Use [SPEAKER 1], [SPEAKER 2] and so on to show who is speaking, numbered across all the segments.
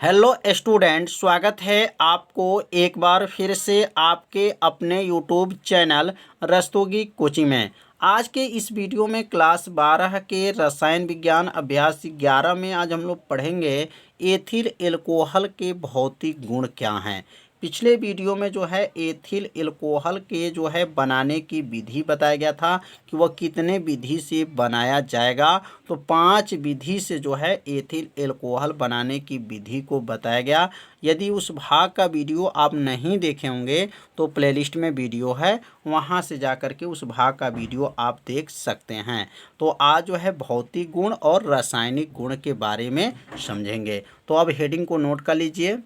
[SPEAKER 1] Hello student, स्वागत है आपको एक बार फिर से आपके अपने यूट्यूब चैनल रस्तोगी कोचिंग में। आज के इस वीडियो में क्लास 12 के रसायन विज्ञान अभ्यास 11 में आज हम लोग पढ़ेंगे एथिल एल्कोहल के भौतिक गुण क्या हैं। पिछले वीडियो में जो है एथिल एल्कोहल के जो है बनाने की विधि बताया गया था कि वह कितने विधि से बनाया जाएगा। तो 5 विधि से जो है एथिल एल्कोहल बनाने की विधि को बताया गया। यदि उस भाग का वीडियो आप नहीं देखे होंगे तो प्लेलिस्ट में वीडियो है, वहां से जाकर के उस भाग का वीडियो आप देख सकते हैं। तो आज जो है भौतिक गुण और रासायनिक गुण के बारे में समझेंगे। तो अब हेडिंग को नोट कर लीजिए,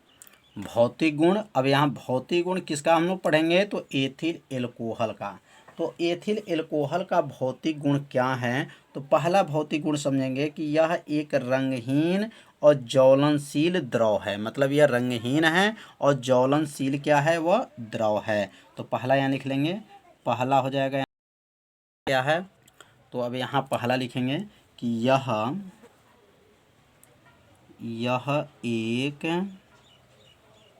[SPEAKER 1] भौतिक गुण। अब यहाँ भौतिक गुण किसका हम लोग पढ़ेंगे, तो एथिल एल्कोहल का। तो एथिल एल्कोहल का भौतिक गुण क्या है, तो पहला भौतिक गुण समझेंगे कि यह एक रंगहीन और ज्वलनशील द्रव है। मतलब यह रंगहीन है और ज्वलनशील क्या है, वह द्रव है। तो पहला यहाँ लिख लेंगे, पहला हो जाएगा यहाँ क्या है। तो अब यहाँ पहला लिखेंगे कि यह एक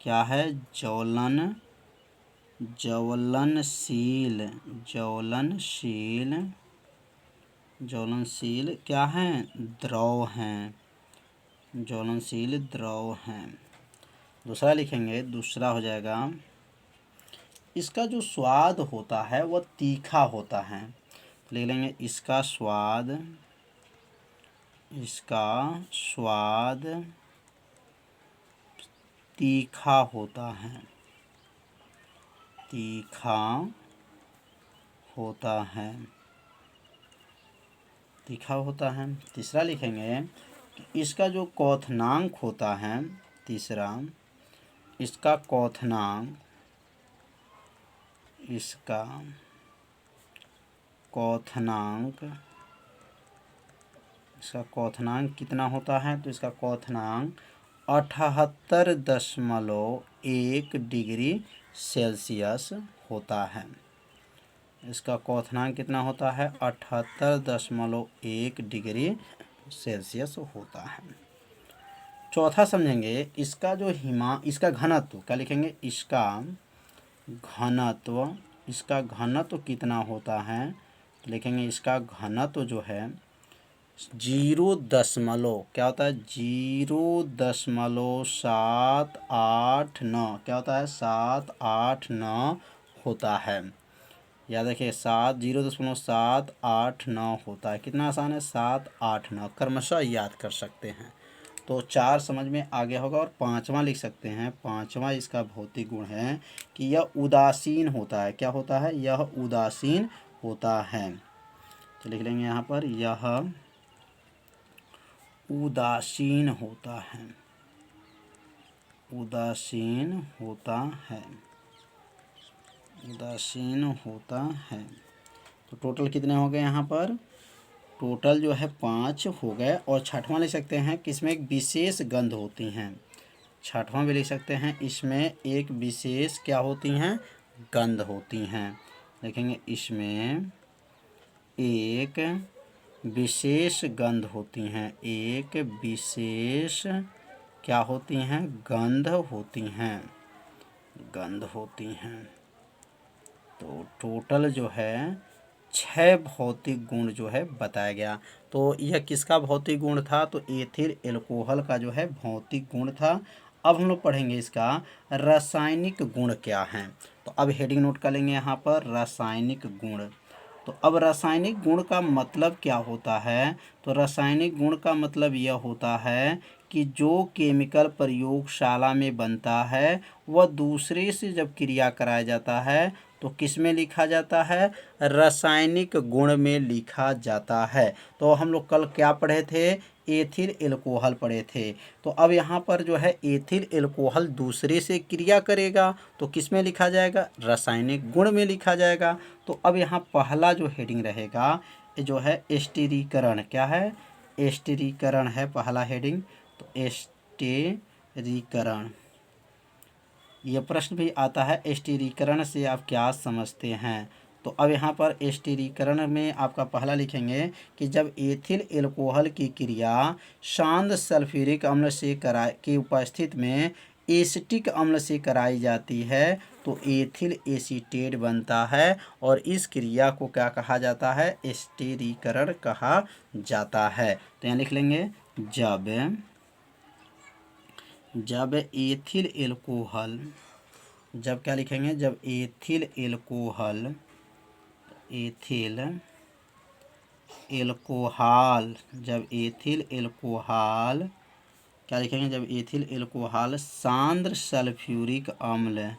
[SPEAKER 1] क्या है, ज्वलनशील क्या है, द्रव हैं, ज्वलनशील द्रव हैं। दूसरा लिखेंगे, दूसरा हो जाएगा इसका जो स्वाद होता है वह तीखा होता है। लिख लेंगे इसका स्वाद तीखा होता है, तीखा होता है। तीसरा लिखेंगे कि इसका जो क्वथनांक होता है, तीसरा इसका क्वथनांक कितना होता है, तो इसका क्वथनांक 78.1 डिग्री सेल्सियस होता है। इसका क्वथनांक कितना होता है, 78.1 डिग्री सेल्सियस होता है। चौथा समझेंगे इसका जो इसका घनत्व क्या लिखेंगे, इसका घनत्व कितना होता है। तो लिखेंगे इसका घनत्व जो है 0 क्या होता है, 0.789 क्या होता है, 789 होता है। याद रखिए 0.789 होता है। कितना आसान है, 789 क्रमशः याद कर सकते हैं। तो 4 समझ में आ गया होगा। और पांचवा लिख सकते हैं, पांचवा इसका भौतिक गुण है कि यह उदासीन होता है। क्या होता है, यह उदासीन होता है। तो लिख लेंगे यहाँ पर, यह उदासीन होता है, उदासीन होता है। तो टोटल कितने हो गए यहाँ पर, टोटल जो है 5 हो गए। और छठवां लिख सकते हैं कि इसमें एक विशेष गंध होती हैं। छठवां भी लिख सकते हैं, इसमें एक विशेष क्या होती हैं, गंध होती हैं। देखेंगे इसमें एक विशेष गंध होती हैं, एक विशेष क्या होती हैं, गंध होती हैं। तो टोटल जो है 6 भौतिक गुण जो है बताया गया। तो यह किसका भौतिक गुण था, तो एथिल एल्कोहल का जो है भौतिक गुण था। अब हम लोग पढ़ेंगे इसका रासायनिक गुण क्या हैं। तो अब हेडिंग नोट कर लेंगे यहाँ पर, रासायनिक गुण। तो अब रासायनिक गुण का मतलब क्या होता है, तो रासायनिक गुण का मतलब यह होता है कि जो केमिकल प्रयोगशाला में बनता है वह दूसरे से जब क्रिया कराया जाता है तो किस में लिखा जाता है, रासायनिक गुण में लिखा जाता है। तो हम लोग कल क्या पढ़े थे, एथिल एल्कोहल पढ़े थे। तो अब यहाँ पर जो है एथिल एल्कोहल दूसरे से क्रिया करेगा तो किस में लिखा जाएगा, रासायनिक गुण में लिखा जाएगा। तो अब यहाँ पहला जो हेडिंग रहेगा ये जो है स्थिरीकरण, क्या है, स्थिरीकरण है पहला हेडिंग। तो स्थिरीकरण, यह प्रश्न भी आता है, स्थिरीकरण से आप क्या समझते हैं। तो अब यहाँ पर एस्टरीकरण में आपका पहला लिखेंगे कि जब एथिल एल्कोहल की क्रिया शांत सल्फ्यूरिक अम्ल से की उपस्थिति में एसिटिक अम्ल से कराई जाती है तो एथिल एसीटेट बनता है और इस क्रिया को क्या कहा जाता है, एस्टरीकरण कहा जाता है। तो यहाँ लिख लेंगे जब एथिल एल्कोहल, जब क्या लिखेंगे, जब एथिल एल्कोहल जब एथिल एल्कोहल क्या लिखेंगे, जब एथिल एल्कोहल सांद्र सल्फ्यूरिक अम्ल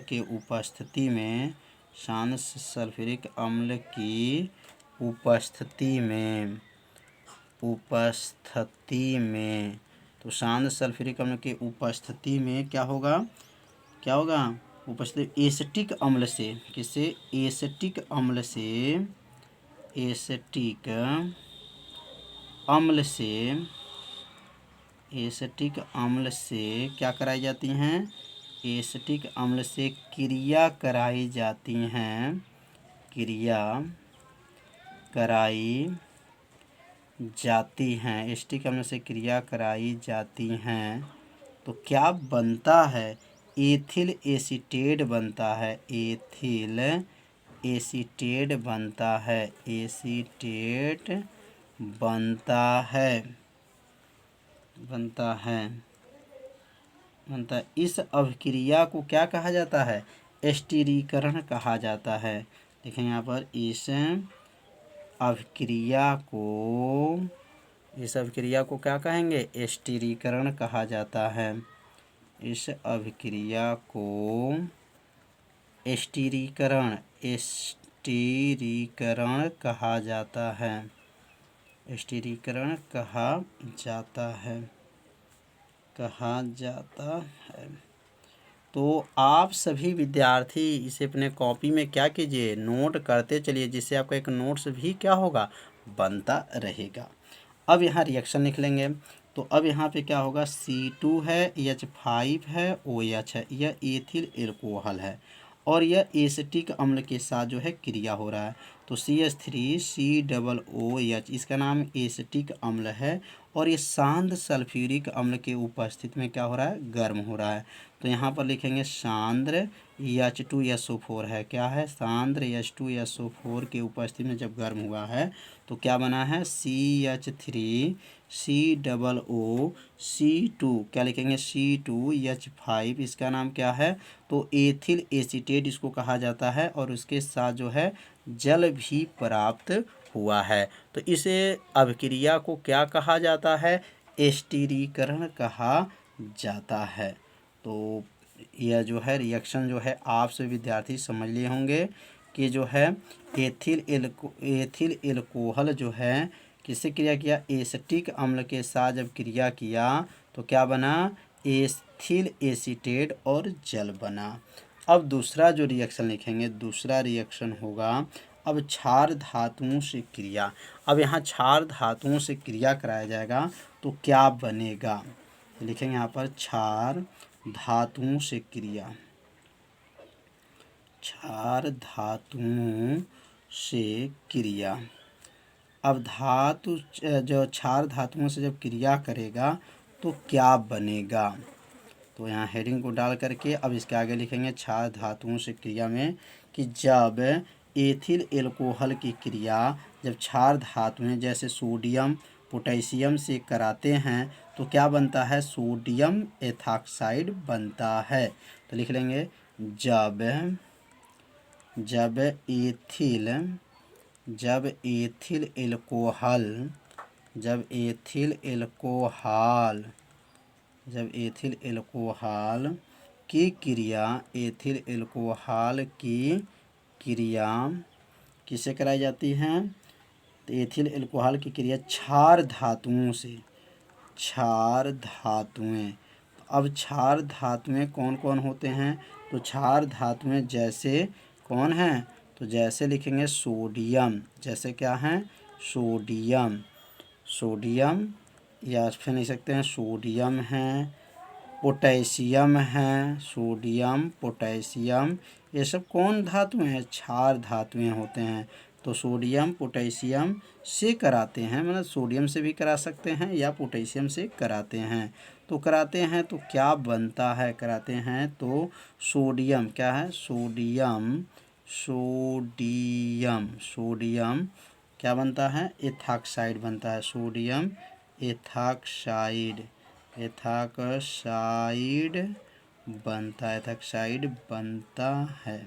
[SPEAKER 1] के उपस्थिति में तो शांत सल्फ्यूरिक अम्ल के उपस्थिति में क्या होगा, उपस्थिति एसिटिक अम्ल से, किससे, एसिटिक अम्ल से क्या कराई जाती हैं, एसिटिक अम्ल से क्रिया कराई जाती हैं, एसिटिक अम्ल से क्रिया कराई जाती हैं तो क्या बनता है, एथिल एसीटेट बनता है, इस अभिक्रिया को क्या कहा जाता है, एस्टरीकरण कहा जाता है। देखें यहाँ पर इस अभिक्रिया को क्या कहेंगे, एस्टरीकरण कहा जाता है। इस अभिक्रिया को एस्टरीकरण कहा जाता है। तो आप सभी विद्यार्थी इसे अपने कॉपी में क्या कीजिए, नोट करते चलिए, जिससे आपका एक नोट्स भी क्या होगा, बनता रहेगा। अब यहाँ रिएक्शन लिख लेंगे। तो अब यहाँ पे क्या होगा, C2 है, H5 है, OH है, यह एथिल एल्कोहल है और यह एसिटिक अम्ल के साथ जो है क्रिया हो रहा है। तो CH3COOH इसका नाम एसिटिक अम्ल है और ये शांत सल्फ्यूरिक अम्ल के उपस्थिति में क्या हो रहा है, गर्म हो रहा है। तो यहाँ पर लिखेंगे सांद्र H2SO4 है, क्या है, सांद्र H2SO4 के उपस्थिति में जब गर्म हुआ है तो क्या बना है, CH3COOC2, क्या लिखेंगे, C2H5 इसका नाम क्या है, तो एथिल एसीटेट इसको कहा जाता है और उसके साथ जो है जल भी प्राप्त हुआ है। तो इस अभिक्रिया को क्या कहा जाता है, एस्टरीकरण कहा जाता है। तो यह जो है रिएक्शन जो है आप से विद्यार्थी समझ लिए होंगे कि जो है एथिल एल्कोहल जो है किससे क्रिया किया, एसिटिक अम्ल के साथ जब क्रिया किया तो क्या बना, एथिल एसीटेट और जल बना। अब दूसरा जो रिएक्शन लिखेंगे, दूसरा रिएक्शन होगा अब क्षार धातुओं से क्रिया। अब यहाँ क्षार धातुओं से क्रिया कराया जाएगा तो क्या बनेगा, लिखेंगे यहाँ पर क्षार धातुओं से क्रिया, क्षार धातुओं से क्रिया। अब धातु जो क्षार धातुओं से जब क्रिया करेगा तो क्या बनेगा, तो यहाँ हेडिंग को डाल करके अब इसके आगे लिखेंगे क्षार धातुओं से क्रिया में कि जब एथिल एल्कोहल की क्रिया जब क्षार धातुएं जैसे सोडियम पोटेशियम से कराते हैं तो क्या बनता है, सोडियम एथॉक्साइड बनता है। तो लिख लेंगे जब एथिल एल्कोहल की क्रिया किससे कराई जाती है, तो एथिल एल्कोहल की क्रिया क्षार धातुओं से, क्षार धातुएं। अब क्षार धातुएं कौन कौन होते हैं, तो क्षार धातुएं जैसे कौन हैं, तो जैसे लिखेंगे सोडियम, जैसे क्या हैं, सोडियम, सोडियम, या फिर लिख सकते हैं सोडियम है, पोटेशियम है, सोडियम, पोटेशियम, ये सब कौन धातुएं हैं? क्षार धातुएं होते हैं। तो सोडियम पोटेशियम से कराते हैं, मतलब सोडियम से भी करा सकते हैं या पोटेशियम से कराते हैं। तो कराते हैं तो क्या बनता है? कराते हैं तो सोडियम, क्या है? सोडियम, सोडियम, सोडियम क्या बनता है? एथॉक्साइड बनता है। सोडियम एथॉक्साइड, एथॉक्साइड बनता है, एथॉक्साइड बनता है।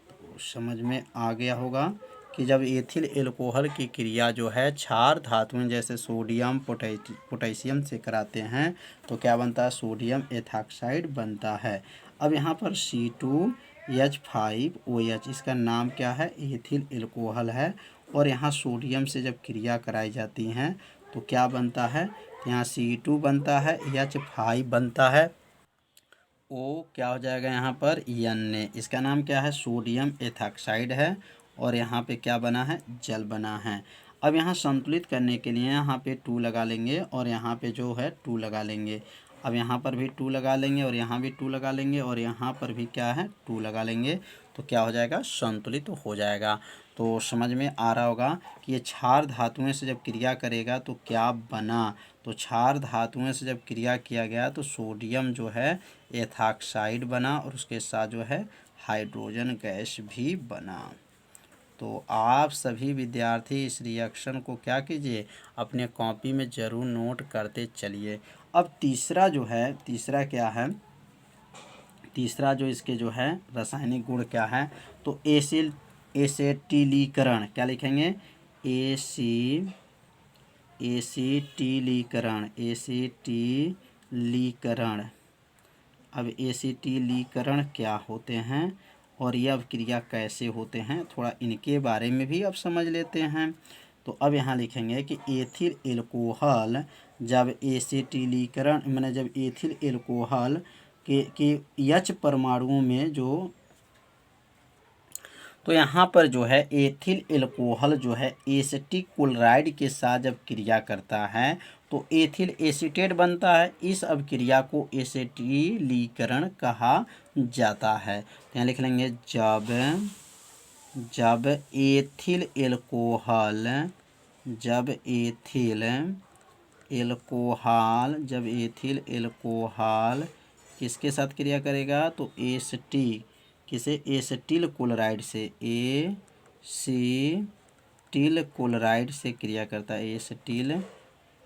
[SPEAKER 1] तो समझ में आ गया होगा कि जब एथिल एल्कोहल की क्रिया जो है क्षार धातुएं जैसे सोडियम पोटेशियम से कराते हैं तो क्या बनता है? सोडियम एथॉक्साइड बनता है। अब यहाँ पर C2H5OH, इसका नाम क्या है? एथिल एल्कोहल है। और यहाँ सोडियम से जब क्रिया कराई जाती हैं तो क्या बनता है? यहाँ C2 बनता है, H5 बनता है, ओ क्या हो जाएगा यहाँ पर? Na। इसका नाम क्या है? सोडियम एथॉक्साइड है। और यहाँ पे क्या बना है? जल बना है। अब यहाँ संतुलित करने के लिए यहाँ पे 2 लगा लेंगे और यहाँ पे जो है 2 लगा लेंगे। अब यहाँ पर भी 2 लगा लेंगे और यहाँ भी 2 लगा लेंगे और यहाँ पर भी क्या है? 2 लगा लेंगे। तो क्या हो जाएगा? संतुलित हो जाएगा। तो समझ में आ रहा होगा कि ये क्षार धातुओं से जब क्रिया करेगा तो क्या बना? तो क्षार धातुओं से जब क्रिया किया गया तो सोडियम जो है एथॉक्साइड बना और उसके साथ जो है हाइड्रोजन गैस भी बना। तो आप सभी विद्यार्थी इस रिएक्शन को क्या कीजिए? अपने कॉपी में ज़रूर नोट करते चलिए। अब तीसरा जो है, तीसरा क्या है? तीसरा जो इसके जो है रासायनिक गुण क्या है? तो एसेटिलीकरण, क्या लिखेंगे? एसिटिलीकरण, एसिटिलीकरण। अब एसिटिलीकरण क्या होते हैं और ये अभिक्रिया कैसे होते हैं, थोड़ा इनके बारे में भी अब समझ लेते हैं। तो अब यहाँ लिखेंगे कि एथिल एल्कोहल जब एसिटिलीकरण मैंने जब एथिल एल्कोहल के H परमाणुओं में जो, तो यहाँ पर जो है एथिल एल्कोहल जो है एसिटिक क्लोराइड के साथ जब क्रिया करता है तो एथिल एसीटेट बनता है। इस अभिक्रिया को एसिटिलीकरण कहा जाता है। तो यहाँ लिख लेंगे जब एथिल एल्कोहल, जब एथिल एल्कोहल किसके साथ क्रिया करेगा? तो एसिटिल क्लोराइड से, एसिटिल क्लोराइड से क्रिया करता है, एसिटिल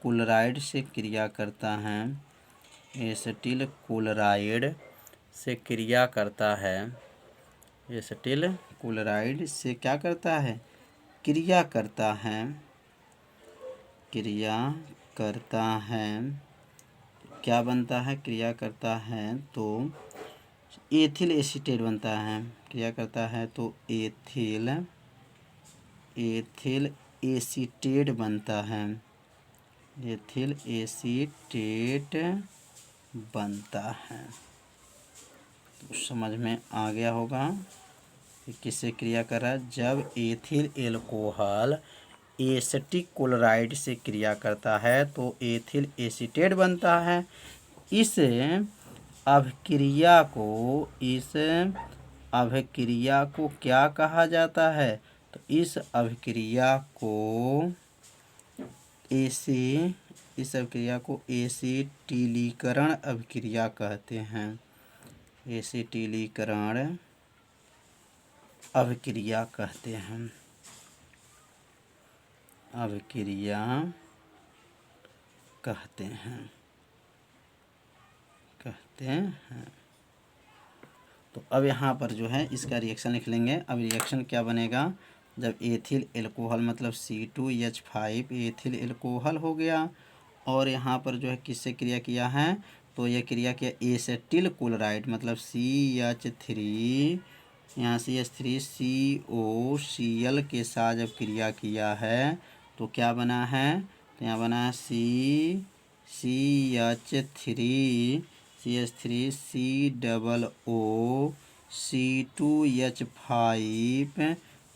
[SPEAKER 1] क्लोराइड से क्रिया करता है, एसिटिल क्लोराइड से क्रिया करता है, एसिटिल क्लोराइड से क्या करता है? क्रिया करता है, क्रिया करता है। क्या बनता है? क्रिया करता है तो एथिल एसीटेट बनता है, क्रिया करता है तो एथिल एसीटेट बनता है, एथिल एसीटेट बनता है। तो समझ में आ गया होगा कि किससे क्रिया कर रहा है? जब एथिल एल्कोहल एसिटिक क्लोराइड से क्रिया करता है तो एथिल एसीटेट बनता है। इस अभिक्रिया को क्या कहा जाता है? तो इस अभिक्रिया को एसिटिलीकरण अभिक्रिया कहते हैं, एसिटिलीकरण अभिक्रिया कहते हैं, अभिक्रिया कहते हैं। तो अब यहाँ पर जो है इसका रिएक्शन लिख लेंगे। अब रिएक्शन क्या बनेगा? जब एथिल एल्कोहल मतलब C2H5 एथिल एल्कोहल हो गया और यहाँ पर जो है किससे क्रिया किया है? तो यह क्रिया किया एसिटिल क्लोराइड मतलब CH3, यहाँ CH3COCl के साथ जब क्रिया किया है तो क्या बना है? तो यहाँ बना है CH3COO C2H5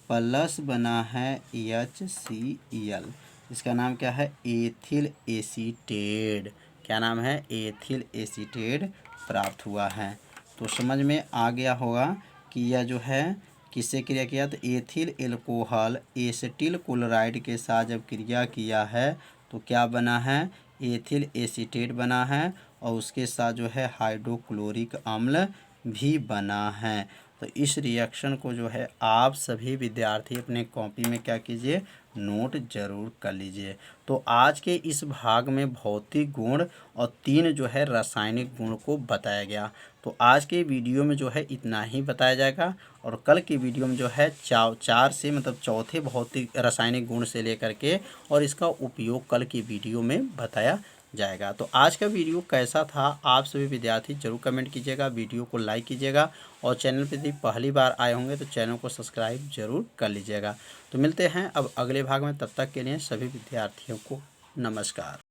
[SPEAKER 1] प्लस बना है HCl। इसका नाम क्या है? Ethyl acetate. क्या नाम है? एथिल एसीटेट प्राप्त हुआ है। तो समझ में आ गया होगा कि यह जो है किससे क्रिया किया? तो एथिल एल्कोहल एसिटिल क्लोराइड के साथ जब क्रिया किया है तो क्या बना है? एथिल एसीटेट बना है और उसके साथ जो है हाइड्रोक्लोरिक अम्ल भी बना है। तो इस रिएक्शन को जो है आप सभी विद्यार्थी अपने कॉपी में क्या कीजिए? नोट जरूर कर लीजिए। तो आज के इस भाग में भौतिक गुण और 3 जो है रासायनिक गुण को बताया गया। तो आज के वीडियो में जो है इतना ही बताया जाएगा और कल की वीडियो में जो है 4 से मतलब चौथे भौतिक रासायनिक गुण से लेकर के और इसका उपयोग कल की वीडियो में बताया जाएगा। तो आज का वीडियो कैसा था आप सभी विद्यार्थी जरूर कमेंट कीजिएगा, वीडियो को लाइक कीजिएगा और चैनल पर यदि पहली बार आए होंगे तो चैनल को सब्सक्राइब जरूर कर लीजिएगा। तो मिलते हैं अब अगले भाग में, तब तक के लिए सभी विद्यार्थियों को नमस्कार।